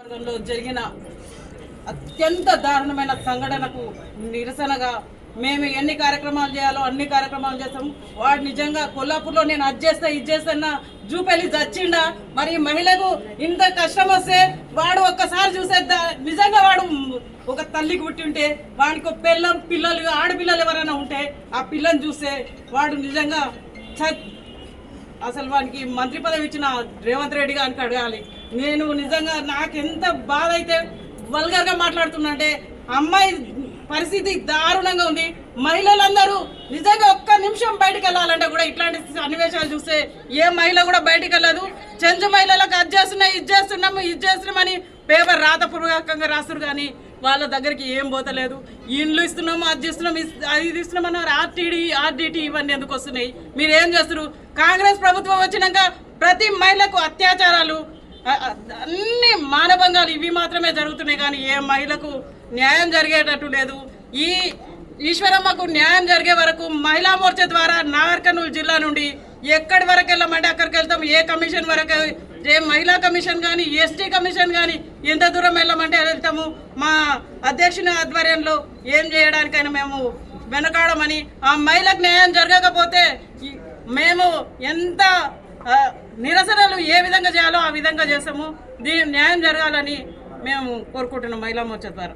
జరిగిన అత్యంత దారుణమైన సంఘటనకు నిరసనగా మేము ఎన్ని కార్యక్రమాలు చేయాలో అన్ని కార్యక్రమాలు చేస్తాం. వాడు నిజంగా కొల్లాపూర్లో నేను అది చేస్తా ఇది చేస్తానా జూపెళ్ళి చచ్చిండా? మరి మహిళకు ఇంత కష్టం వస్తే వాడు ఒక్కసారి చూసేద్దా? నిజంగా వాడు ఒక తల్లికి పుట్టి ఉంటే వాడికి పిల్లలు ఆడపిల్లలు ఎవరైనా ఉంటే ఆ పిల్లని చూస్తే వాడు నిజంగా అసలు వానికి మంత్రి పదవి ఇచ్చిన రేవంత్ రెడ్డి గారికి అడగాలి. నేను నిజంగా నాకెంత బాధ అయితే వల్గర్గా మాట్లాడుతున్నా అంటే అమ్మాయి పరిస్థితి దారుణంగా ఉంది. మహిళలందరూ నిజంగా ఒక్క నిమిషం బయటకు వెళ్ళాలంటే కూడా ఇట్లాంటి సన్నివేశాలు చూస్తే ఏ మహిళ కూడా బయటకు వెళ్ళదు. చెంచు మహిళలకు అది చేస్తున్నాం ఇది చేస్తున్నామని పేపర్ రాతపూర్వకంగా రాస్తారు కానీ వాళ్ళ దగ్గరికి ఏం పోతలేదు. ఇండ్లు ఇస్తున్నాము అది ఇస్తున్నాం ఇది ఇస్తున్నామన్నారు. ఆర్డిటి ఇవన్నీ ఎందుకు వస్తున్నాయి? మీరు ఏం చేస్తారు? కాంగ్రెస్ ప్రభుత్వం వచ్చినాక ప్రతి మహిళకు అత్యాచారాలు అన్ని మానభంగాలు ఇవి మాత్రమే జరుగుతున్నాయి కానీ ఏ మహిళకు న్యాయం జరిగేటట్టు లేదు. ఈ ఈశ్వరమ్మకు న్యాయం జరిగే వరకు మహిళా మోర్చా ద్వారా నాగర్ కర్నూలు జిల్లా నుండి ఎక్కడి వరకు వెళ్ళమంటే అక్కడికి వెళ్తాం. ఏ కమిషన్ వరకు, ఏ మహిళా కమిషన్ కానీ ఎస్టీ కమిషన్ కానీ ఎంత దూరం వెళ్ళమంటే వెళ్తాము. మా అధ్యక్షుని ఆధ్వర్యంలో ఏం చేయడానికైనా మేము వెనకాడమని, ఆ మహిళకు న్యాయం జరగకపోతే మేము ఎంత నిరసనలు ఏ విధంగా చేయాలో ఆ విధంగా చేస్తాము. దీని న్యాయం జరగాలని మేము కోరుకుంటున్నాం మహిళా మోర్చా ద్వారా.